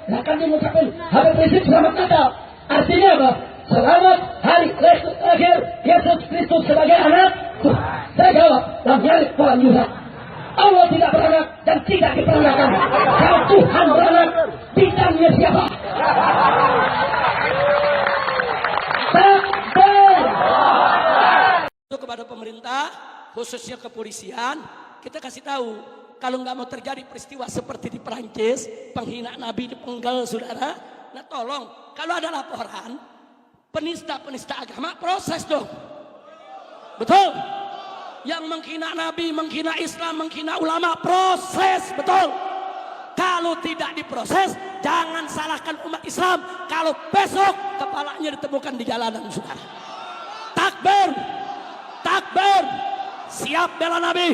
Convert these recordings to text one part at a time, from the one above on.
Nah kan dia mengucapkan Habib Rizik selamat Natal. Artinya apa? Selamat hari akhir Yesus Kristus sebagai anak. Saya jawab, lam yalid walam yulad. Allah tidak beranak dan tidak diperanakan. Kalau Tuhan beranak, bidangnya siapa? Takbir. Kepada pemerintah, khususnya kepolisian, kita kasih tahu, kalau nggak mau terjadi peristiwa seperti di Perancis, penghinaan Nabi dipenggal, saudara. Nah tolong, kalau ada laporan penista agama, proses dong. Betul? Yang menghina Nabi, menghina Islam, menghina ulama, proses, betul? Kalau tidak diproses, jangan salahkan umat Islam. Kalau besok kepalanya ditemukan di jalanan, saudara. Takbir, takbir, siap bela Nabi,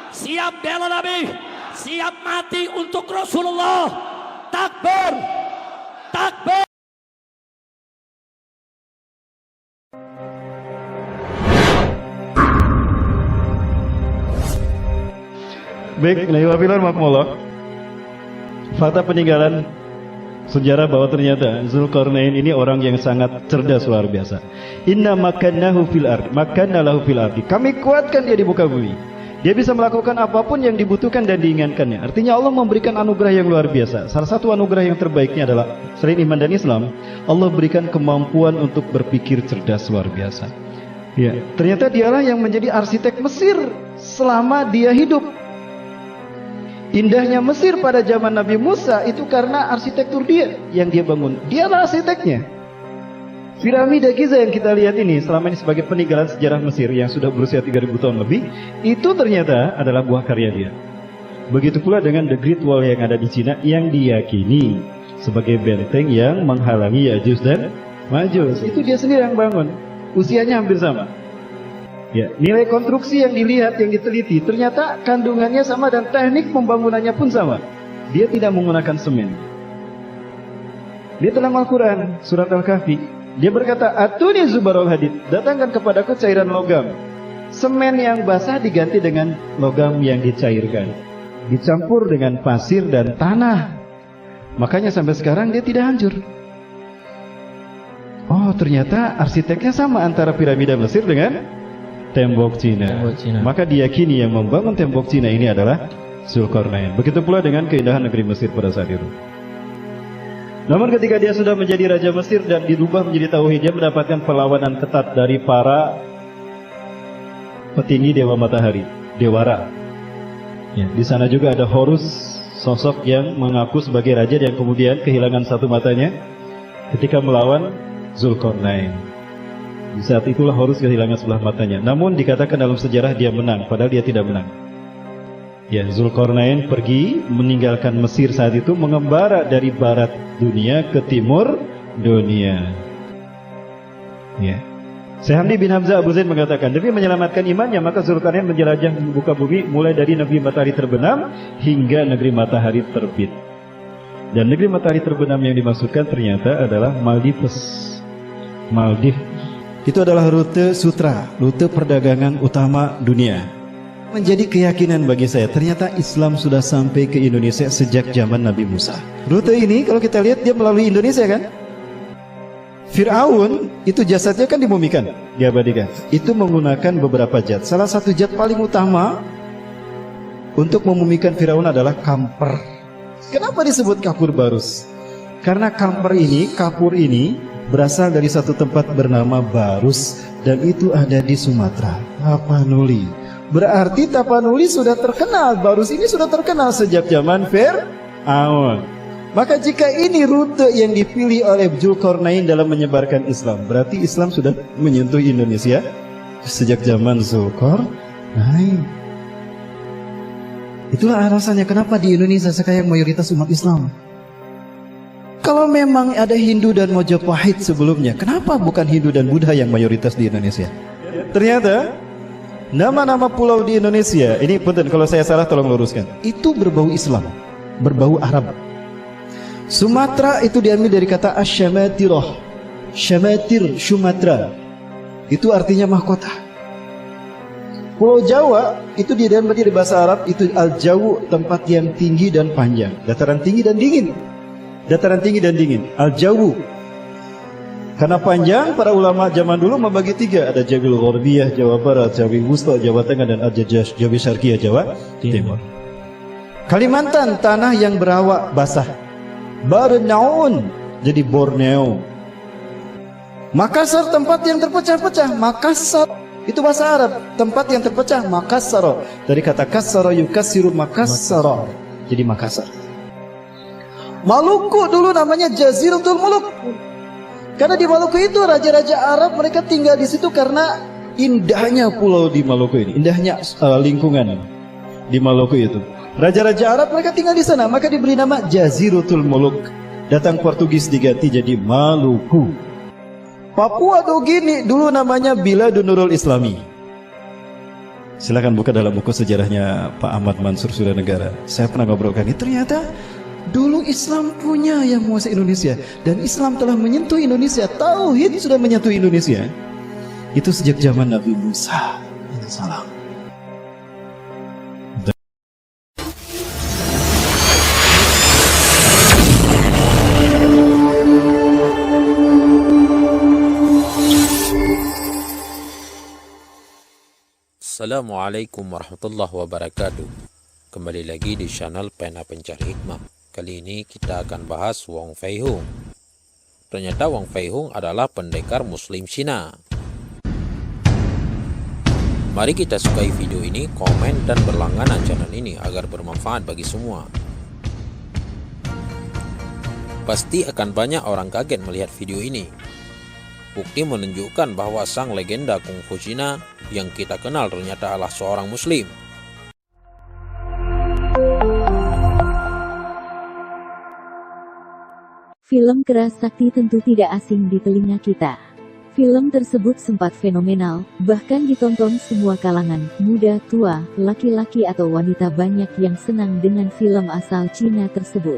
siap bela Nabi, siap mati untuk Rasulullah. Takbir, takbir. Baik, Naiwafilan Makmullah. Fakta peninggalan sejarah bahwa ternyata Zulkarnain ini orang yang sangat cerdas luar biasa. Inna makannahu fil ard, makanna lahu fil ardi. Kami kuatkan dia di muka bumi. Dia bisa melakukan apapun yang dibutuhkan dan diinginkannya. Artinya Allah memberikan anugerah yang luar biasa. Salah satu anugerah yang terbaiknya adalah selain iman dan Islam, Allah berikan kemampuan untuk berpikir cerdas luar biasa. Ya, ternyata dialah yang menjadi arsitek Mesir selama dia hidup. Indahnya Mesir pada zaman Nabi Musa itu karena arsitektur dia yang dia bangun. Dialah arsiteknya. Piramida Giza yang kita lihat ini selama ini sebagai peninggalan sejarah Mesir yang sudah berusia 3000 tahun lebih, itu ternyata adalah buah karya dia. Begitu pula dengan The Great Wall yang ada di Cina yang diyakini sebagai benteng yang menghalangi Ya'juj dan Ma'juj. Itu dia sendiri yang bangun. Usianya hampir sama. Ya, nilai konstruksi yang dilihat, yang diteliti, ternyata kandungannya sama dan teknik pembangunannya pun sama. Dia tidak menggunakan semen. Dia dalam Al-Quran, surat Al-Kahfi, dia berkata, Atuni zubarul hadid, datangkan kepadaku cairan logam. Semen yang basah diganti dengan logam yang dicairkan. Dicampur dengan pasir dan tanah. Makanya sampai sekarang dia tidak hancur. Oh, ternyata arsiteknya sama antara piramida Mesir dengan tembok Cina. Maka diyakini yang membangun tembok Cina ini adalah Zulkarnain. Begitu pula dengan keindahan negeri Mesir pada saat itu. Namun ketika dia sudah menjadi Raja Mesir dan dirubah menjadi tauhid, dia mendapatkan perlawanan ketat dari para petinggi Dewa Matahari, Dewara. Ya, di sana juga ada Horus, sosok yang mengaku sebagai raja yang kemudian kehilangan satu matanya ketika melawan Zulkarnain. Di saat itulah Horus kehilangan sebelah matanya. Namun dikatakan dalam sejarah dia menang, padahal dia tidak menang. Ya, Zulkarnain pergi meninggalkan Mesir saat itu, mengembara dari barat dunia ke timur dunia. Ya. Syekh Hamdi bin Hamzah Abu Zaid mengatakan, demi menyelamatkan imannya, maka Zulkarnain menjelajah membuka bumi mulai dari negeri matahari terbenam hingga negeri matahari terbit. Dan negeri matahari terbenam yang dimaksudkan ternyata adalah Maldives. Itu adalah rute sutra, rute perdagangan utama dunia. Menjadi keyakinan bagi saya, ternyata Islam sudah sampai ke Indonesia sejak zaman Nabi Musa. Rute ini kalau kita lihat dia melalui Indonesia kan? Fir'aun itu jasadnya kan dimumikan, diabadikan. Itu menggunakan beberapa zat. Salah satu zat paling utama untuk memumikan Fir'aun adalah kamper. Kenapa disebut kapur barus? Karena kapur ini berasal dari satu tempat bernama Barus, dan itu ada di Sumatera, Tapanuli. Berarti Tapanuli sudah terkenal, Barus ini sudah terkenal sejak zaman Fir'aun. Maka jika ini rute yang dipilih oleh Zulkarnain dalam menyebarkan Islam, berarti Islam sudah menyentuh Indonesia sejak zaman Zulkarnain. Itulah alasannya kenapa di Indonesia sekarang mayoritas umat Islam. Kalau memang ada Hindu dan Majapahit sebelumnya, kenapa bukan Hindu dan Buddha yang mayoritas di Indonesia? Ternyata nama-nama pulau di Indonesia, ini punten kalau saya salah tolong luruskan, itu berbau Islam, berbau Arab. Sumatera itu diambil dari kata Asyamatirah, Syamatir, Sumatera, itu artinya mahkota. Pulau Jawa itu diambil dari bahasa Arab, itu Al-Jawu, tempat yang tinggi dan panjang, dataran tinggi dan dingin. dataran tinggi dan dingin. Al-Jawu. Karena panjang, para ulama zaman dulu membagi tiga. Ada Jabil Gharbiyah, Jawa Barat, Jabil Wusta, Jawa Tengah, dan Al-Jajah, Jabil Syarqiyah, Jawa Timur. Kalimantan, tanah yang berawak basah. Borneo, jadi Borneo. Makassar, tempat yang terpecah-pecah. Makassar, itu bahasa Arab. Tempat yang terpecah, Makassar. Dari kata kassara yukassiru Makassar, jadi Makassar. Maluku dulu namanya Jaziratul Muluk. Karena di Maluku itu raja-raja Arab mereka tinggal di situ karena indahnya pulau di Maluku ini, indahnya lingkungan di Maluku itu. Raja-raja Arab mereka tinggal di sana, maka diberi nama Jaziratul Muluk. Datang Portugis diganti jadi Maluku. Papua Nugini dulu namanya Biladun Nurul Islami. Silakan buka dalam buku sejarahnya Pak Ahmad Mansur Suranegara. Saya pernah ngobrolkan ini, ternyata dulu Islam punya yang menguasai Indonesia, dan Islam telah menyentuh Indonesia. Tauhid sudah menyentuh Indonesia. Itu sejak zaman Nabi Musa. Salam. Assalamualaikum warahmatullahi wabarakatuh. Kembali lagi di channel Pena Pencari Hikmah. Kali ini kita akan bahas Wong Fei Hung. Ternyata Wong Fei Hung adalah pendekar Muslim Cina. Mari kita sukai video ini, komen, dan berlangganan channel ini agar bermanfaat bagi semua. Pasti akan banyak orang kaget melihat video ini. Bukti menunjukkan bahwa sang legenda kungfu Cina yang kita kenal ternyata adalah seorang Muslim. Film Keras Sakti tentu tidak asing di telinga kita. Film tersebut sempat fenomenal, bahkan ditonton semua kalangan, muda, tua, laki-laki atau wanita, banyak yang senang dengan film asal Cina tersebut.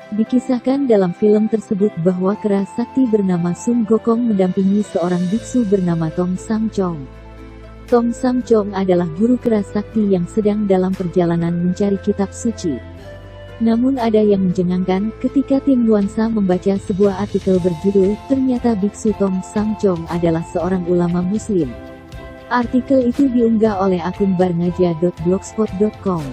Dikisahkan dalam film tersebut bahwa Keras Sakti bernama Sun Gokong mendampingi seorang biksu bernama Tong Sam Chong. Tong Sam Chong adalah guru Keras Sakti yang sedang dalam perjalanan mencari kitab suci. Namun ada yang mencengangkan ketika tim nuansa membaca sebuah artikel berjudul "Ternyata Biksu Tong Sam Chong adalah seorang ulama Muslim". Artikel itu diunggah oleh akun barngaja.blogspot.com.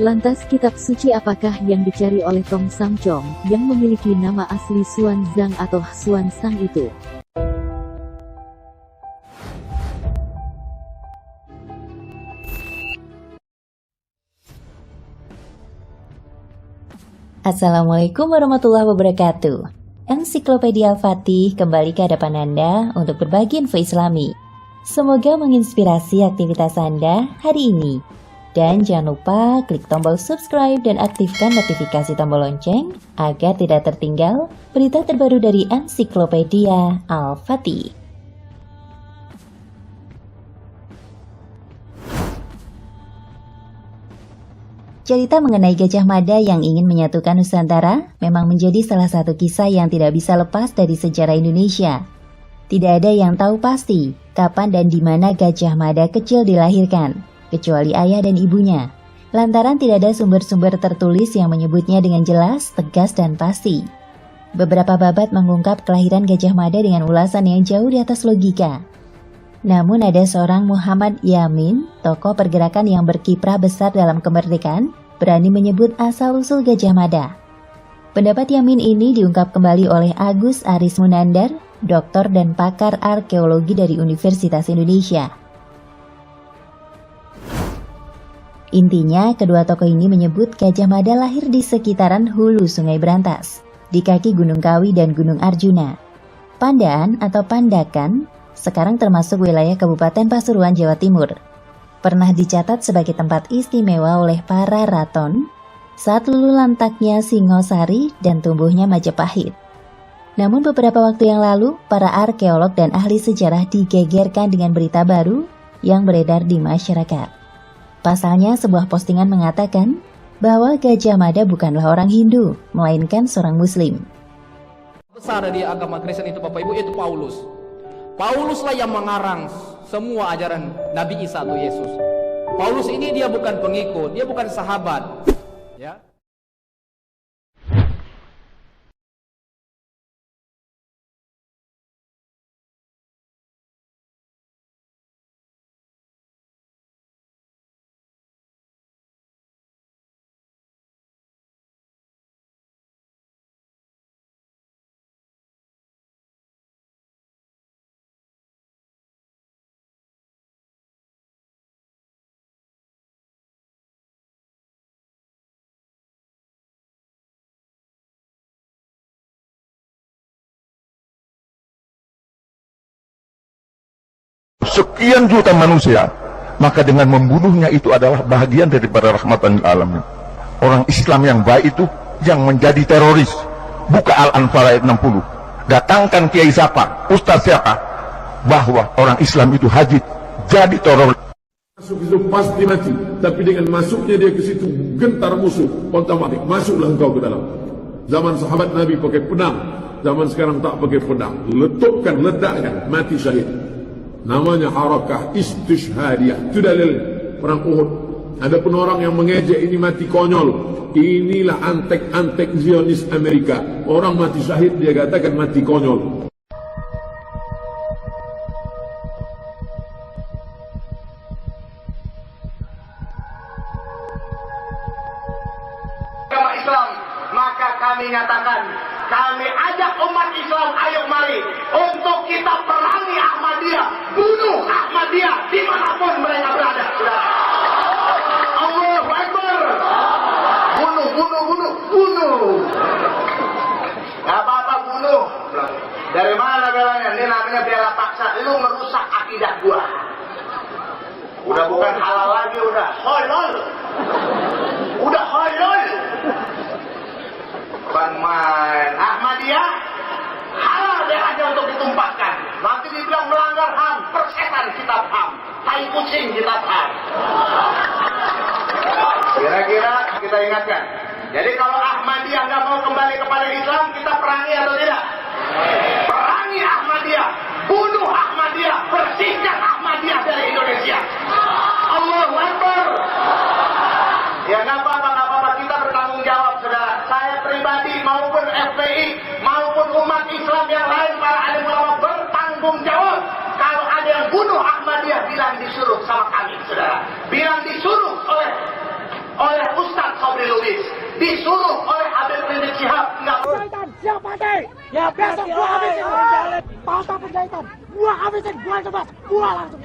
Lantas kitab suci apakah yang dicari oleh Tong Sam Chong yang memiliki nama asli Xuan Zhang atau Xuan Sang itu? Assalamualaikum warahmatullahi wabarakatuh. Ensiklopedia Al-Fatih kembali ke hadapan Anda untuk berbagi info Islami. Semoga menginspirasi aktivitas Anda hari ini. Dan jangan lupa klik tombol subscribe dan aktifkan notifikasi tombol lonceng agar tidak tertinggal berita terbaru dari Ensiklopedia Al-Fatih. Cerita mengenai Gajah Mada yang ingin menyatukan Nusantara memang menjadi salah satu kisah yang tidak bisa lepas dari sejarah Indonesia. Tidak ada yang tahu pasti kapan dan di mana Gajah Mada kecil dilahirkan, kecuali ayah dan ibunya. Lantaran tidak ada sumber-sumber tertulis yang menyebutnya dengan jelas, tegas, dan pasti. Beberapa babat mengungkap kelahiran Gajah Mada dengan ulasan yang jauh di atas logika. Namun ada seorang Muhammad Yamin, tokoh pergerakan yang berkiprah besar dalam kemerdekaan, berani menyebut asal-usul Gajah Mada. Pendapat Yamin ini diungkap kembali oleh Agus Aris Munandar, doktor dan pakar arkeologi dari Universitas Indonesia. Intinya, kedua tokoh ini menyebut Gajah Mada lahir di sekitaran hulu Sungai Brantas, di kaki Gunung Kawi dan Gunung Arjuna. Pandaan atau Pandakan sekarang termasuk wilayah Kabupaten Pasuruan, Jawa Timur. Pernah dicatat sebagai tempat istimewa oleh para raton saat lulu lantaknya Singosari dan tumbuhnya Majapahit. Namun beberapa waktu yang lalu, para arkeolog dan ahli sejarah digegerkan dengan berita baru yang beredar di masyarakat. Pasalnya, sebuah postingan mengatakan bahwa Gajah Mada bukanlah orang Hindu, melainkan seorang Muslim. Besar di agama Kristen itu Bapak Ibu, itu Paulus. Pauluslah yang mengarang semua ajaran Nabi Isa atau Yesus. Paulus ini dia bukan pengikut, dia bukan sahabat. Ya. sekian juta manusia, maka dengan membunuhnya itu adalah bahagian daripada rahmatan lil alamin. Orang Islam yang baik itu yang menjadi teroris. Buka Al-Anfal ayat 60. Datangkan kiai siapa, ustaz siapa, bahwa orang Islam itu haji jadi teroris. Masuk itu pasti mati, tapi dengan masuknya dia ke situ gentar musuh, otomatis masuklah engkau ke dalam. Zaman sahabat Nabi pakai pedang, zaman sekarang tak pakai pedang, letupkan, ledakkan, mati syahid. Namanya harakah istishhadiyah. Itu dalil perang Uhud. Adapun orang yang mengejek ini mati konyol, inilah antek-antek Zionis Amerika. Orang mati syahid dia katakan mati konyol. Islam, maka kami nyatakan, kami ajak umat Islam, ayo mari untuk kita perangi Ahmadiyah, bunuh Ahmadiyah dimanapun mereka berada. Allahu Akbar. Bunuh. Gak apa-apa bunuh. Dari mana belanya? Ini namanya bela paksa. Lu merusak akidah gua. Udah bukan halal lagi, udah halal. Udah halal. Bukan main. Ahmadiyah halal darahnya untuk ditumpahkan. Nanti dibilang melanggar HAM, persetan kitab HAM, tai kucing kitab HAM. Kira-kira kita ingatkan. Jadi kalau Ahmadiyah nggak mau kembali kepada Islam, kita perangi atau tidak? Perangi Ahmadiyah, bunuh Ahmadiyah, bersihkan Ahmadiyah dari Indonesia. Allahu Akbar. Ya nggak apa-apa, kita bertanggung jawab, saudara. Saya pribadi maupun FPI maupun umat Islam yang lain, para alim ulama bertanggung jawab. Kalau ada yang bunuh Ahmadiyah, bilang disuruh sama kami, saudara. Bilang disuruh oleh Ustaz Sobri Lubis, disuruh oleh Habib Rizik Syihab. Siap mati. Ya besok gua habisin. Pauta penjahitan. Gua habisin, gua coba. Gua langsung.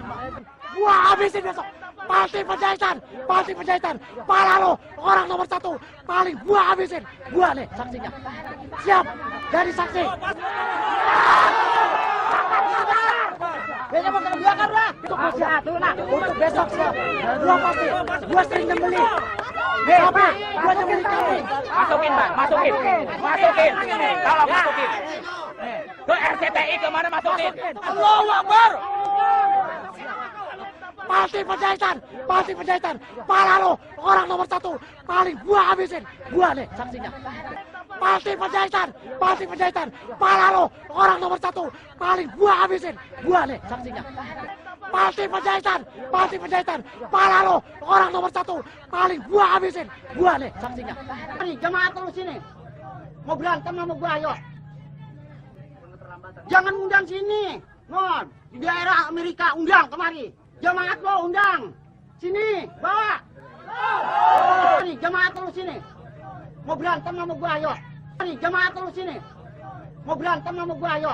Gua habisin besok. Pasti penjahitan. Pala lo, orang nomor 1. Paling gua habisin. Gua nih saksinya. Siap. Jadi saksi. Besok mau belakang lah. Untuk besok lah. Untuk besok siap. Gua pasti. Gua sering nyembeli. Apa? Gua nyembeli kambing. Masukin, Bang. Masukin. Tolong masukin. Ke RCTI kemana masukin? Allahu Akbar. Pasti penjahitan. Pala lo, orang nomor 1. Paling gua habisin. Gua nih saksinya. Pasti penjahitan. Pala lo, orang nomor 1. Paling gua habisin. Gua nih saksinya. Pasti penjahitan. Pala lo, orang nomor 1. Paling gua habisin. Gua nih saksinya. Jemaah terus sini. Mau berantem sama gua, ayo. Jangan undang sini. Mon, di daerah Amerika undang kemari. Jemaat lo undang. Sini, bawa. Jemaat terus sini. Mau berantem sama gua, ayo. Jemaat terus sini. Mau berantem sama gua, ayo.